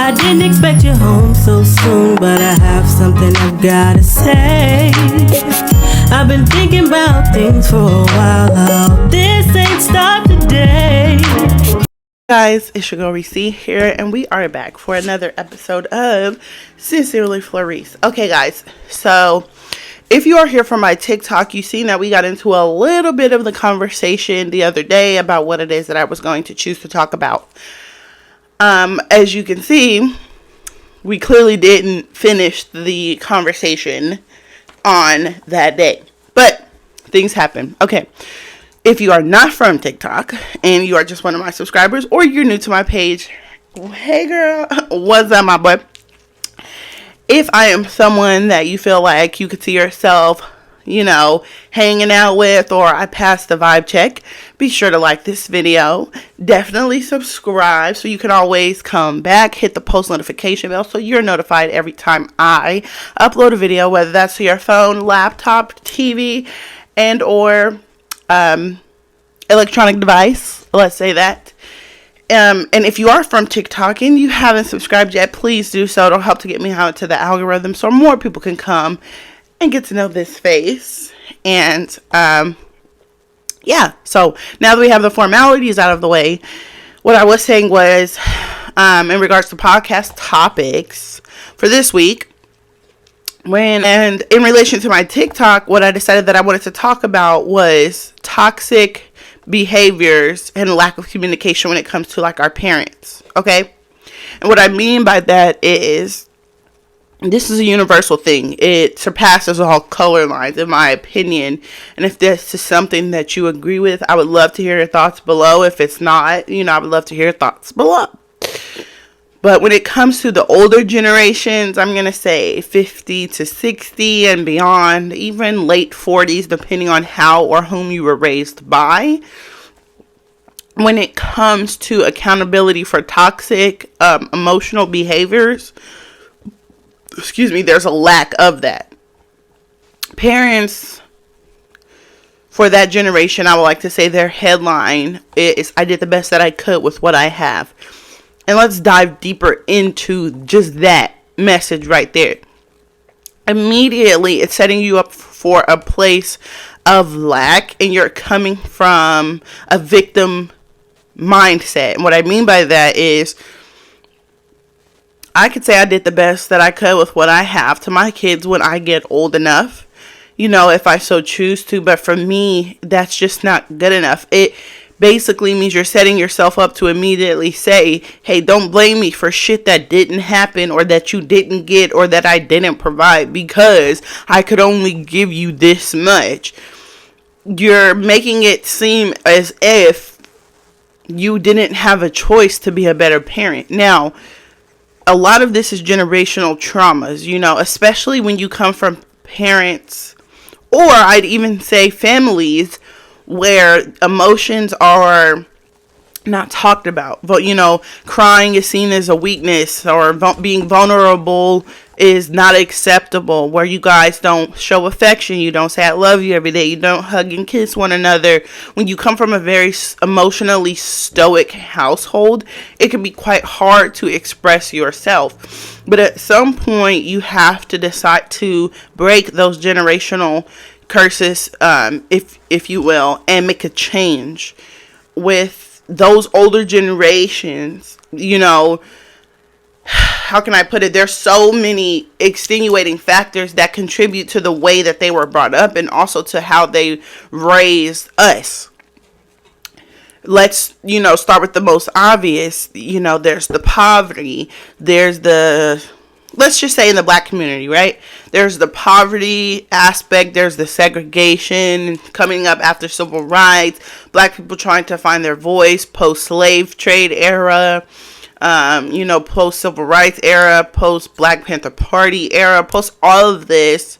I didn't expect you home so soon, but I have something I've gotta say. I've been thinking about things for a while now. This ain't start today. Guys, it's your girl Reese here, and we are back for another episode of Sincerely Florice. Okay, guys, so if you are here for my TikTok, you've seen that we got into a little bit of the conversation the other day about what it is that I was going to choose to talk about. As you can see, we clearly didn't finish the conversation on that day, but things happen. Okay. If you are not from TikTok and you are just one of my subscribers, or you're new to my page, hey girl, what's up, my boy? If I am someone that you feel like you could see yourself, hanging out with, or I passed the vibe check, be sure to like this video. Definitely subscribe so you can always come back. Hit the post notification bell so you're notified every time I upload a video, whether that's to your phone, laptop, TV, and or electronic device, let's say that. And if you are from TikTok and you haven't subscribed yet, please do so. It'll help to get me out into the algorithm so more people can come and get to know this face. And yeah, so now that we have the formalities out of the way, what I was saying was in regards to podcast topics for this week, and in relation to my TikTok, what I decided that I wanted to talk about was toxic behaviors and lack of communication when it comes to like our parents. Okay. And what I mean by that is this is a universal thing. It surpasses all color lines, in my opinion. And if this is something that you agree with, I would love to hear your thoughts below. If it's not, I would love to hear your thoughts below. But when it comes to the older generations, I'm going to say 50 to 60 and beyond, even late 40s, depending on how or whom you were raised by. When it comes to accountability for toxic emotional behaviors, there's a lack of that. Parents for that generation, I would like to say their headline is, I did the best that I could with what I have. And let's dive deeper into just that message right there. Immediately, it's setting you up for a place of lack, and you're coming from a victim mindset. And what I mean by that is, I could say I did the best that I could with what I have to my kids when I get old enough, if I so choose to. But for me, that's just not good enough. It basically means you're setting yourself up to immediately say, hey, don't blame me for shit that didn't happen, or that you didn't get, or that I didn't provide, because I could only give you this much. You're making it seem as if you didn't have a choice to be a better parent. Now, a lot of this is generational traumas, especially when you come from parents, or I'd even say families, where emotions are not talked about. But, crying is seen as a weakness, or being vulnerable is not acceptable, where you guys don't show affection. You don't say I love you every day. You don't hug and kiss one another. When you come from a very emotionally stoic household, it can be quite hard to express yourself. But at some point, you have to decide to break those generational curses, if you will, and make a change with those older generations. How can I put it? There's so many extenuating factors that contribute to the way that they were brought up, and also to how they raised us. Let's, start with the most obvious. There's the poverty. There's the, let's just say in the black community, right? There's the poverty aspect. There's the segregation coming up after civil rights. Black people trying to find their voice post-slave trade era. Post-civil rights era, post-Black Panther Party era, post all of this.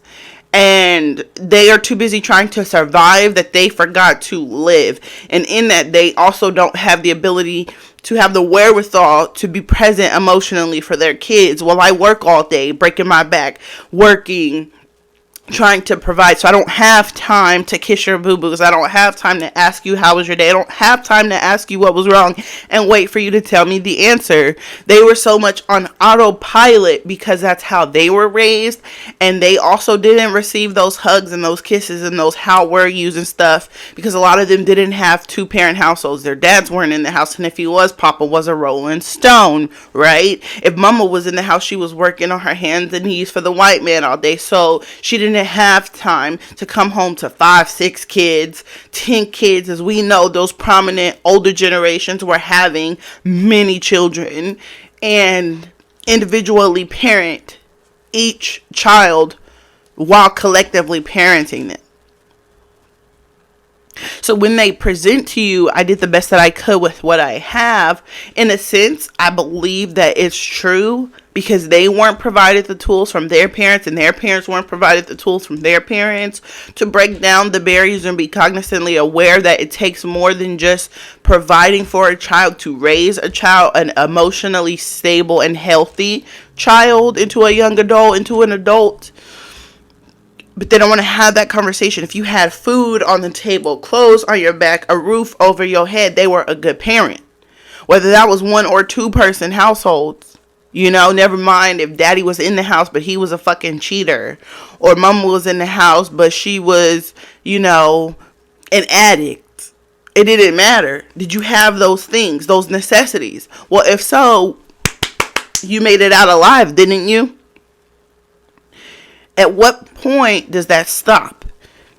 And they are too busy trying to survive that they forgot to live. And in that, they also don't have the ability to have the wherewithal to be present emotionally for their kids. While I work all day, breaking my back, working, trying to provide. So I don't have time to kiss your boo-boos. I don't have time to ask you how was your day. I don't have time to ask you what was wrong and wait for you to tell me the answer. They were so much on autopilot because that's how they were raised, and they also didn't receive those hugs and those kisses and those how were yous and stuff because a lot of them didn't have two-parent households. Their dads weren't in the house, and if he was, Papa was a rolling stone, right? If Mama was in the house, she was working on her hands and knees for the white man all day, so she didn't have time to come home to 5, 6 kids, 10 kids. As we know, those prominent older generations were having many children and individually parent each child while collectively parenting them. So when they present to you, I did the best that I could with what I have. In a sense, I believe that it's true because they weren't provided the tools from their parents and their parents weren't provided the tools from their parents to break down the barriers and be cognizantly aware that it takes more than just providing for a child to raise a child, an emotionally stable and healthy child into a young adult, into an adult. But they don't want to have that conversation. If you had food on the table, clothes on your back, a roof over your head, they were a good parent. Whether that was 1 or 2 person households. You know, never mind if daddy was in the house, but he was a fucking cheater. Or mama was in the house, but she was, you know, an addict. It didn't matter. Did you have those things, those necessities? Well, if so, you made it out alive, didn't you? At what point does that stop?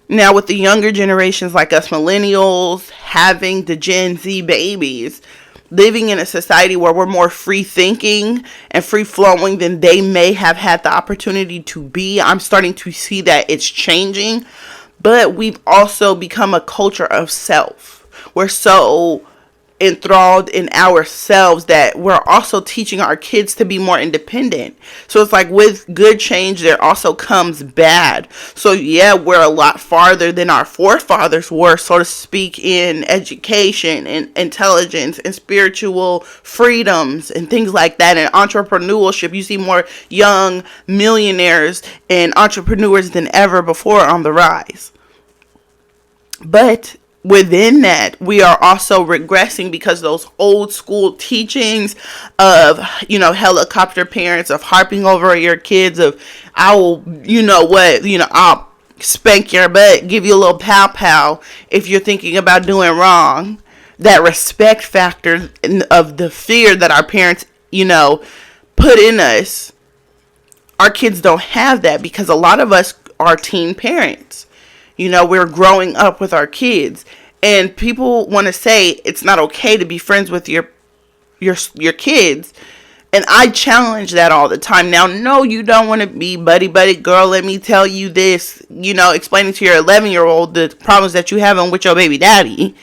Now, with the younger generations like us millennials, having the Gen Z babies, living in a society where we're more free thinking and free flowing than they may have had the opportunity to be, I'm starting to see that it's changing. But we've also become a culture of self. We're so enthralled in ourselves that we're also teaching our kids to be more independent. So it's like with good change there also comes bad. So yeah, we're a lot farther than our forefathers were, so to speak, in education and intelligence and spiritual freedoms and things like that, and entrepreneurship. You see more young millionaires and entrepreneurs than ever before on the rise. But within that, we are also regressing because those old school teachings of, you know, helicopter parents, of harping over your kids, of I will, you know what, you know, I'll spank your butt, give you a little pow pow if you're thinking about doing wrong. That respect factor of the fear that our parents, you know, put in us. Our kids don't have that because a lot of us are teen parents. You know, we're growing up with our kids, and people want to say it's not okay to be friends with your kids, and I challenge that all the time. Now, no, you don't want to be buddy girl. Let me tell you this, you know, explaining to your 11-year-old the problems that you having with your baby daddy.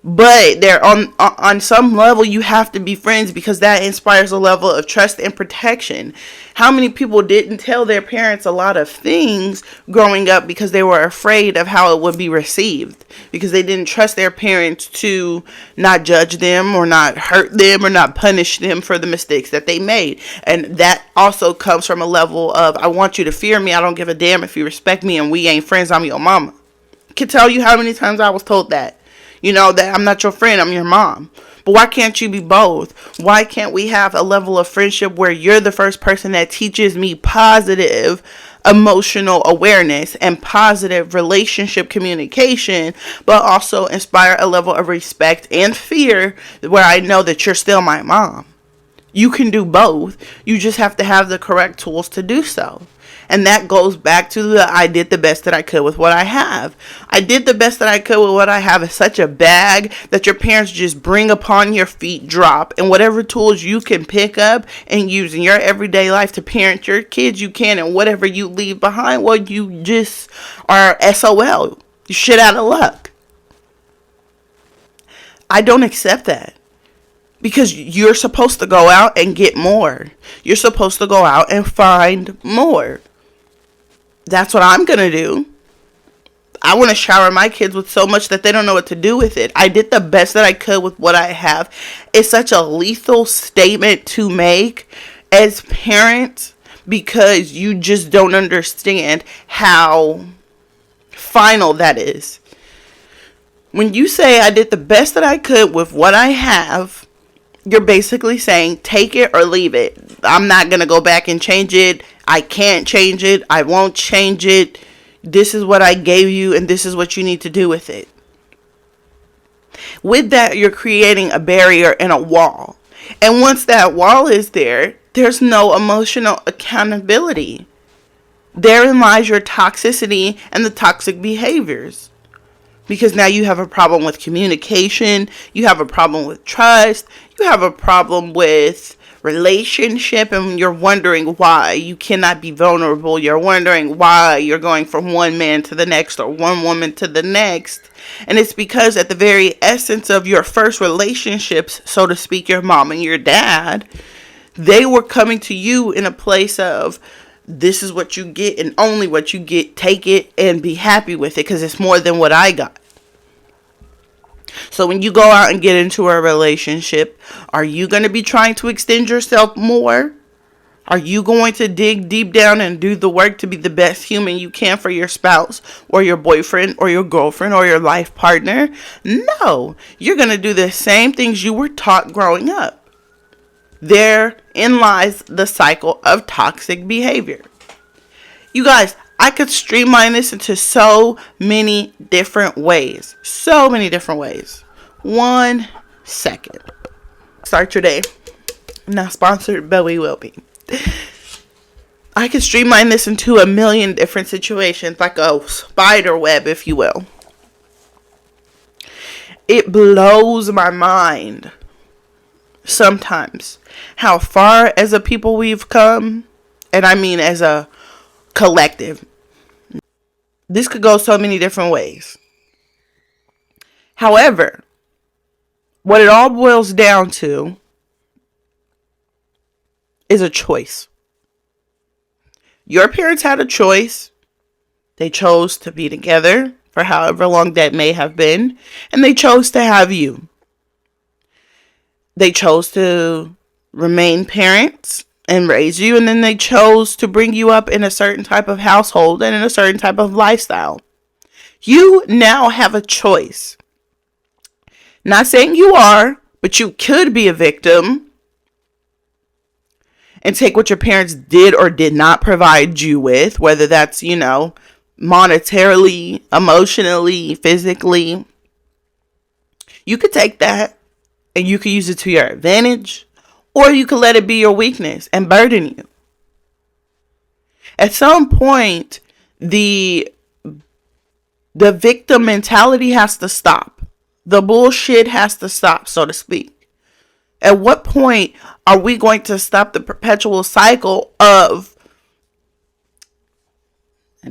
But they're on some level, you have to be friends because that inspires a level of trust and protection. How many people didn't tell their parents a lot of things growing up because they were afraid of how it would be received? Because they didn't trust their parents to not judge them or not hurt them or not punish them for the mistakes that they made. And that also comes from a level of, I want you to fear me. I don't give a damn if you respect me, and we ain't friends. I'm your mama. I can tell you how many times I was told that. You know, that I'm not your friend, I'm your mom. But why can't you be both? Why can't we have a level of friendship where you're the first person that teaches me positive emotional awareness and positive relationship communication, but also inspire a level of respect and fear where I know that you're still my mom? You can do both. You just have to have the correct tools to do so. And that goes back to the I did the best that I could with what I have. I did the best that I could with what I have is such a bag that your parents just bring upon your feet, drop. And whatever tools you can pick up and use in your everyday life to parent your kids, you can. And whatever you leave behind, well, you just are SOL. You shit out of luck. I don't accept that. Because you're supposed to go out and get more. You're supposed to go out and find more. That's what I'm going to do. I want to shower my kids with so much that they don't know what to do with it. I did the best that I could with what I have. It's such a lethal statement to make as parents because you just don't understand how final that is. When you say I did the best that I could with what I have, you're basically saying take it or leave it. I'm not going to go back and change it. I can't change it. I won't change it. This is what I gave you and this is what you need to do with it. With that, you're creating a barrier and a wall. And once that wall is there, there's no emotional accountability. Therein lies your toxicity and the toxic behaviors. Because now you have a problem with communication, you have a problem with trust, you have a problem with relationship, and you're wondering why you cannot be vulnerable. You're wondering why you're going from one man to the next or one woman to the next. And it's because at the very essence of your first relationships, so to speak, your mom and your dad, they were coming to you in a place of, this is what you get and only what you get. Take it and be happy with it because it's more than what I got. So when you go out and get into a relationship, are you going to be trying to extend yourself more? Are you going to dig deep down and do the work to be the best human you can for your spouse or your boyfriend or your girlfriend or your life partner? No, you're going to do the same things you were taught growing up. Therein lies the cycle of toxic behavior. You guys, I could streamline this into so many different ways. So many different ways. 1 second. Start your day. Not sponsored, but we will be. I could streamline this into a million different situations, like a spider web, if you will. It blows my mind sometimes how far as a people we've come, and I mean as a collective. This could go so many different ways. However, what it all boils down to is a choice. Your parents had a choice. They chose to be together for however long that may have been, and they chose to have you. They chose to remain parents and raise you, and then they chose to bring you up in a certain type of household and in a certain type of lifestyle. You now have a choice. Not saying you are, but you could be a victim and take what your parents did or did not provide you with, whether that's, monetarily, emotionally, physically. You could take that and you could use it to your advantage, or you could let it be your weakness and burden you. At some point, the victim mentality has to stop. The bullshit has to stop, so to speak. At what point are we going to stop the perpetual cycle of, I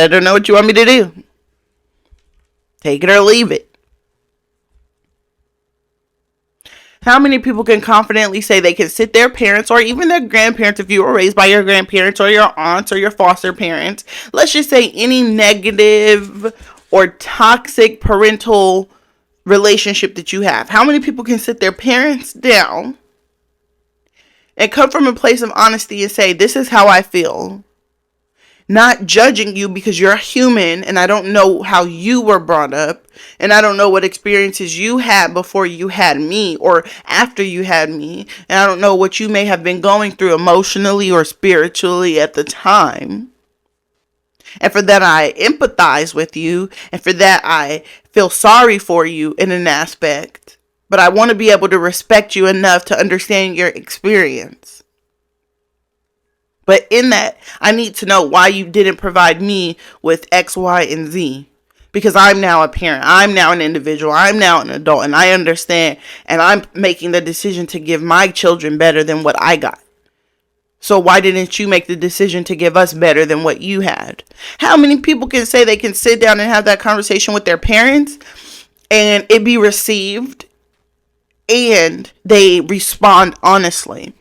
don't know what you want me to do. Take it or leave it. How many people can confidently say they can sit their parents or even their grandparents, if you were raised by your grandparents or your aunts or your foster parents, let's just say any negative or toxic parental relationship that you have. How many people can sit their parents down and come from a place of honesty and say, this is how I feel? Not judging you because you're a human and I don't know how you were brought up and I don't know what experiences you had before you had me or after you had me, and I don't know what you may have been going through emotionally or spiritually at the time. And for that I empathize with you, and for that I feel sorry for you in an aspect, but I want to be able to respect you enough to understand your experience. But in that, I need to know why you didn't provide me with X, Y, and Z. Because I'm now a parent. I'm now an individual. I'm now an adult. And I understand. And I'm making the decision to give my children better than what I got. So why didn't you make the decision to give us better than what you had? How many people can say they can sit down and have that conversation with their parents and it be received and they respond honestly?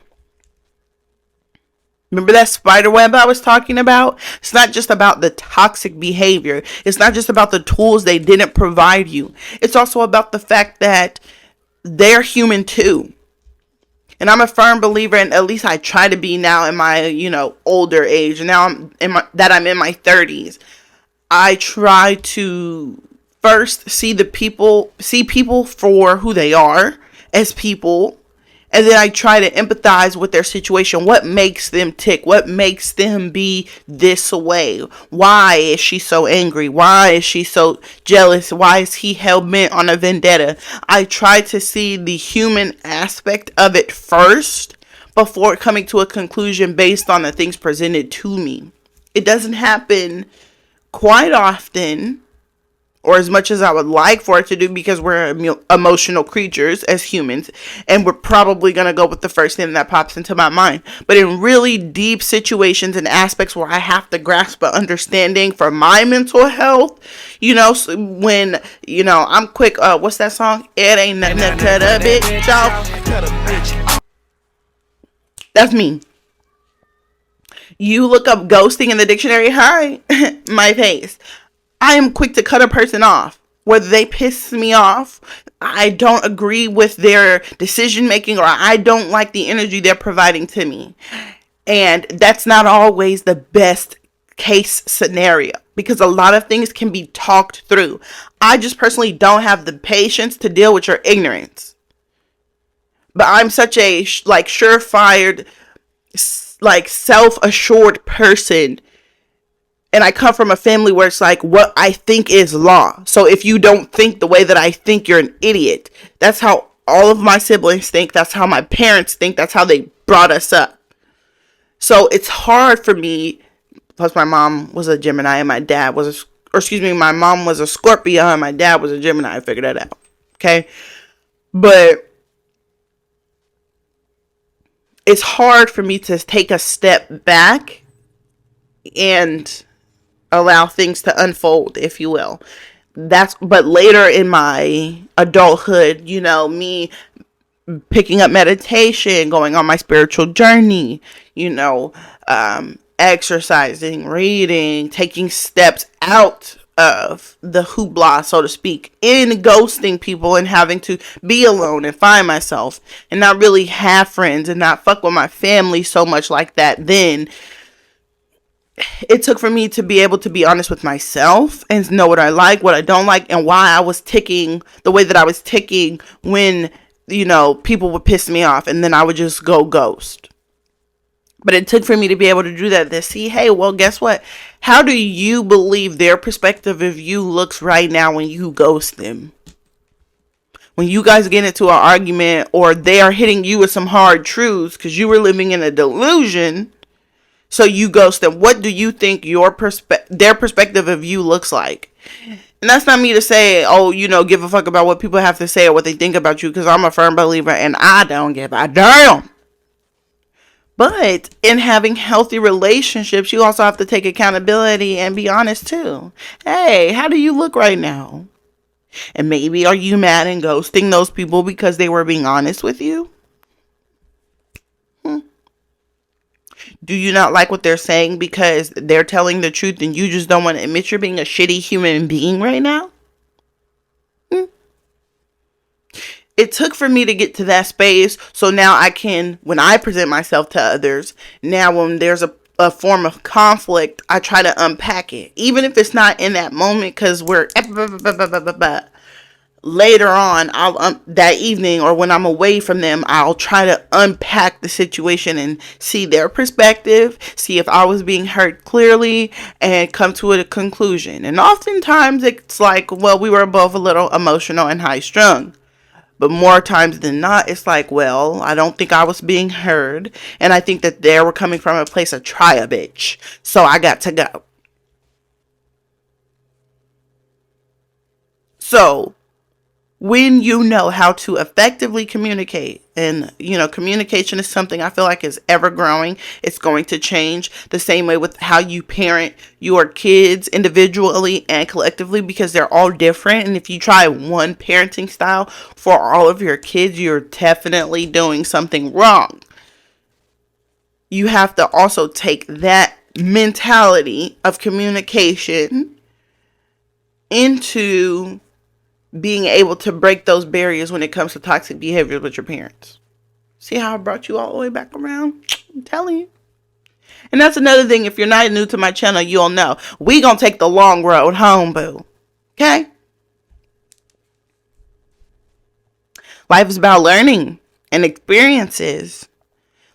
Remember that spider web I was talking about? It's not just about the toxic behavior. It's not just about the tools they didn't provide you. It's also about the fact that they're human too. And I'm a firm believer, and at least I try to be now in my, older age. Now I'm in my 30s. I try to first see people for who they are as people, and then I try to empathize with their situation. What makes them tick? What makes them be this way? Why is she so angry? Why is she so jealous? Why is he hell bent on a vendetta? I try to see the human aspect of it first before coming to a conclusion based on the things presented to me. It doesn't happen quite often, or as much as I would like for it to do, because we're emotional creatures as humans, and we're probably going to go with the first thing that pops into my mind. But in really deep situations and aspects where I have to grasp an understanding for my mental health, when, I'm quick, what's that song? It ain't nothing to cut a bitch off. That's me. You look up ghosting in the dictionary, hi, my face. I am quick to cut a person off. Whether they piss me off, I don't agree with their decision making, or I don't like the energy they're providing to me. And that's not always the best case scenario, because a lot of things can be talked through. I just personally don't have the patience to deal with your ignorance. But I'm such a surefire, self-assured person. And I come from a family where it's like, what I think is law. So if you don't think the way that I think, you're an idiot. That's how all of my siblings think. That's how my parents think. That's how they brought us up. So it's hard for me. Plus, my mom was a Gemini and my dad was my mom was a Scorpio and my dad was a Gemini. I figured that out. Okay. But it's hard for me to take a step back and allow things to unfold, if you will. But later in my adulthood, me picking up meditation, going on my spiritual journey, exercising, reading, taking steps out of the hoopla, so to speak, in ghosting people and having to be alone and find myself and not really have friends and not fuck with my family so much like that. Then it took for me to be able to be honest with myself and know what I like, what I don't like, and why I was ticking the way that I was ticking when, people would piss me off, and then I would just go ghost. But it took for me to be able to do that, to see, hey, well, guess what? How do you believe their perspective of you looks right now when you ghost them? When you guys get into an argument, or they are hitting you with some hard truths because you were living in a delusion, so you ghost them. What do you think their perspective of you looks like? And that's not me to say, give a fuck about what people have to say or what they think about you, because I'm a firm believer and I don't give a damn. But in having healthy relationships, you also have to take accountability and be honest too. Hey, how do you look right now? And maybe are you mad and ghosting those people because they were being honest with you? Do you not like what they're saying because they're telling the truth and you just don't want to admit you're being a shitty human being right now? It took for me to get to that space, so now I can, when I present myself to others, now when there's a form of conflict, I try to unpack it. Even if it's not in that moment, because we're later on, I'll that evening or when I'm away from them, I'll try to unpack the situation and see their perspective, see if I was being heard clearly, and come to a conclusion. And oftentimes it's like, well, we were both a little emotional and high strung. But more times than not, it's like, well, I don't think I was being heard. And I think that they were coming from a place of try a bitch. So I got to go. So when you know how to effectively communicate, and communication is something I feel like is ever growing. It's going to change the same way with how you parent your kids individually and collectively, because they're all different. And if you try one parenting style for all of your kids, you're definitely doing something wrong. You have to also take that mentality of communication into being able to break those barriers when it comes to toxic behaviors with your parents. See how I brought you all the way back around? I'm telling you. And that's another thing. If you're not new to my channel, you'll know. We gonna take the long road home, boo. Okay? Life is about learning and experiences.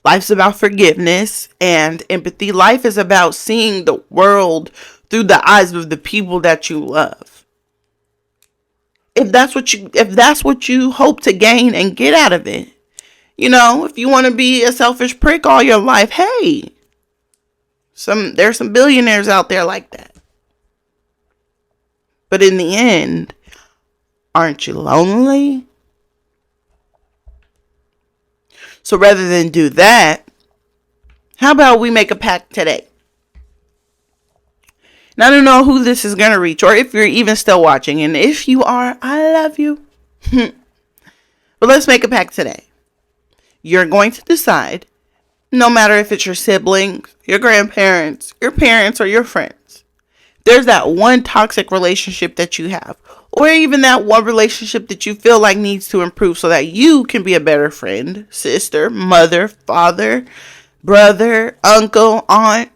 Life's about forgiveness and empathy. Life is about seeing the world through the eyes of the people that you love. If that's what you hope to gain and get out of it. You know, if you want to be a selfish prick all your life, hey, there's some billionaires out there like that. But in the end, aren't you lonely? So rather than do that, how about we make a pact today? And I don't know who this is going to reach, or if you're even still watching. And if you are, I love you. But let's make a pact today. You're going to decide, no matter if it's your siblings, your grandparents, your parents, or your friends, there's that one toxic relationship that you have, or even that one relationship that you feel like needs to improve so that you can be a better friend, sister, mother, father, brother, uncle, aunt,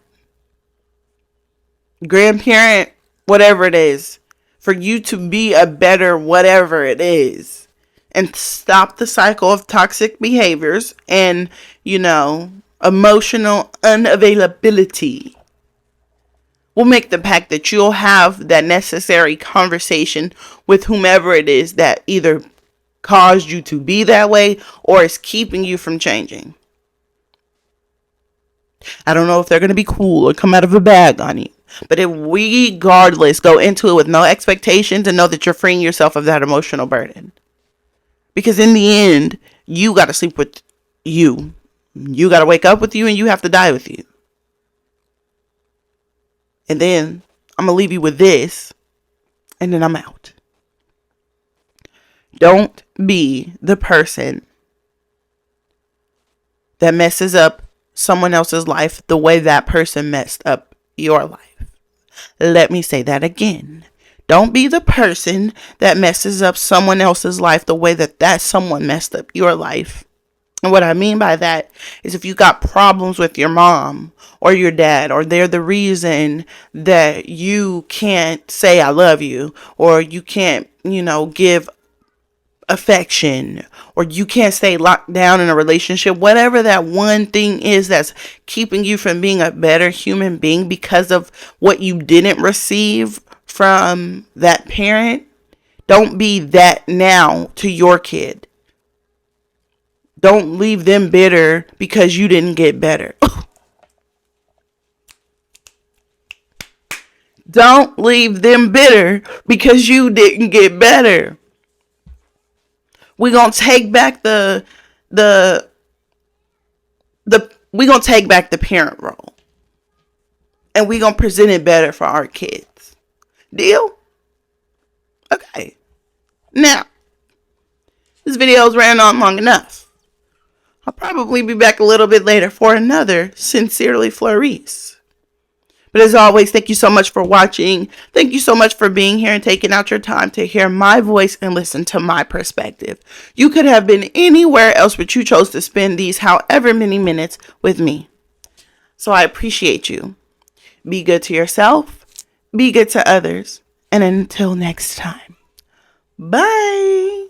grandparent, whatever it is, for you to be a better whatever it is, and stop the cycle of toxic behaviors and, emotional unavailability. We'll make the pact that you'll have that necessary conversation with whomever it is that either caused you to be that way or is keeping you from changing. I don't know if they're going to be cool or come out of a bag on you. But if regardless, go into it with no expectations and know that you're freeing yourself of that emotional burden. Because in the end, you got to sleep with you. You got to wake up with you and you have to die with you. And then I'm going to leave you with this. And then I'm out. Don't be the person that messes up someone else's life the way that person messed up your life. Let me say that again. Don't be the person that messes up someone else's life the way that someone messed up your life. And what I mean by that is if you got problems with your mom or your dad, or they're the reason that you can't say I love you, or you can't, give affection, or you can't stay locked down in a relationship, whatever that one thing is that's keeping you from being a better human being because of what you didn't receive from that parent, don't be that now to your kid. Don't leave them bitter because you didn't get better. Don't leave them bitter because you didn't get better. We're going to take back we're going to take back the parent role. And we're going to present it better for our kids. Deal? Okay. Now, this video's ran on long enough. I'll probably be back a little bit later for another Sincerely Florice. But as always, thank you so much for watching. Thank you so much for being here and taking out your time to hear my voice and listen to my perspective. You could have been anywhere else, but you chose to spend these however many minutes with me. So I appreciate you. Be good to yourself. Be good to others. And until next time, bye.